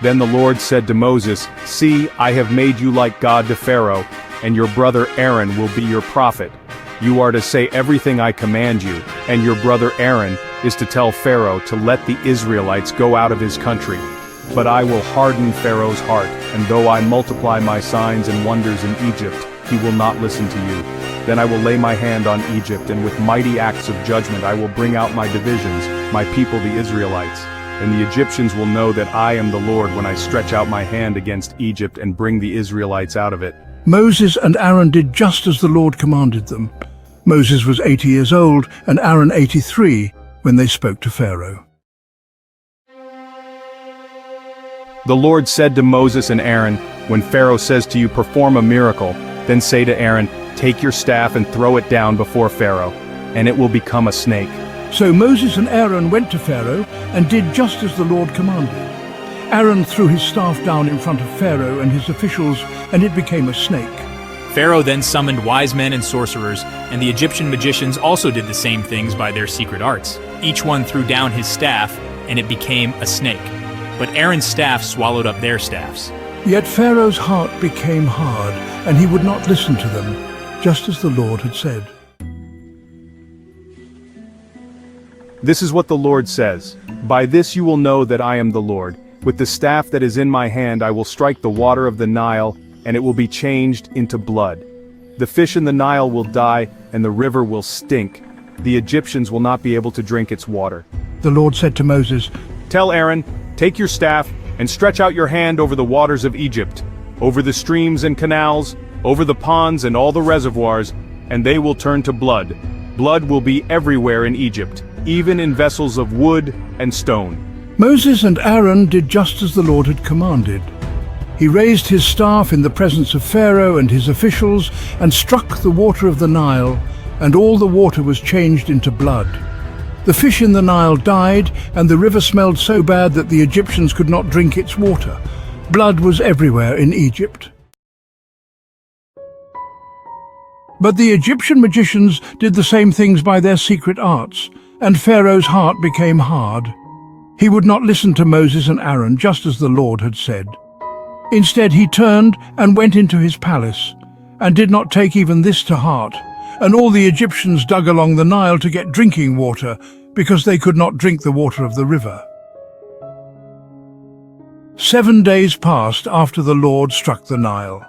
Then the Lord said to Moses, "See, I have made you like God to Pharaoh, and your brother Aaron will be your prophet. You are to say everything I command you, and your brother Aaron is to tell Pharaoh to let the Israelites go out of his country. But I will harden Pharaoh's heart, and though I multiply my signs and wonders in Egypt, he will not listen to you. Then I will lay my hand on Egypt, and with mighty acts of judgment I will bring out my divisions, my people the Israelites. And the Egyptians will know that I am the Lord when I stretch out my hand against Egypt and bring the Israelites out of it." Moses and Aaron did just as the Lord commanded them. Moses was 80 years old and Aaron 83 when they spoke to Pharaoh. The Lord said to Moses and Aaron, "When Pharaoh says to you, 'Perform a miracle,' then say to Aaron, 'Take your staff and throw it down before Pharaoh, and it will become a snake.'" So Moses and Aaron went to Pharaoh and did just as the Lord commanded. Aaron threw his staff down in front of Pharaoh and his officials, and it became a snake. Pharaoh then summoned wise men and sorcerers, and the Egyptian magicians also did the same things by their secret arts. Each one threw down his staff, and it became a snake. But Aaron's staff swallowed up their staffs. Yet Pharaoh's heart became hard, and he would not listen to them, just as the Lord had said. This is what the Lord says, "By this you will know that I am the Lord. With the staff that is in my hand I will strike the water of the Nile, and it will be changed into blood. The fish in the Nile will die, and the river will stink. The Egyptians will not be able to drink its water." The Lord said to Moses, "Tell Aaron, take your staff, and stretch out your hand over the waters of Egypt, over the streams and canals, over the ponds and all the reservoirs, and they will turn to blood. Blood will be everywhere in Egypt, even in vessels of wood and stone." Moses and Aaron did just as the Lord had commanded. He raised his staff in the presence of Pharaoh and his officials and struck the water of the Nile, and all the water was changed into blood. The fish in the Nile died, and the river smelled so bad that the Egyptians could not drink its water. Blood was everywhere in Egypt. But the Egyptian magicians did the same things by their secret arts, and Pharaoh's heart became hard. He would not listen to Moses and Aaron, just as the Lord had said. Instead he turned and went into his palace, and did not take even this to heart. And all the Egyptians dug along the Nile to get drinking water, because they could not drink the water of the river. 7 days passed after the Lord struck the Nile.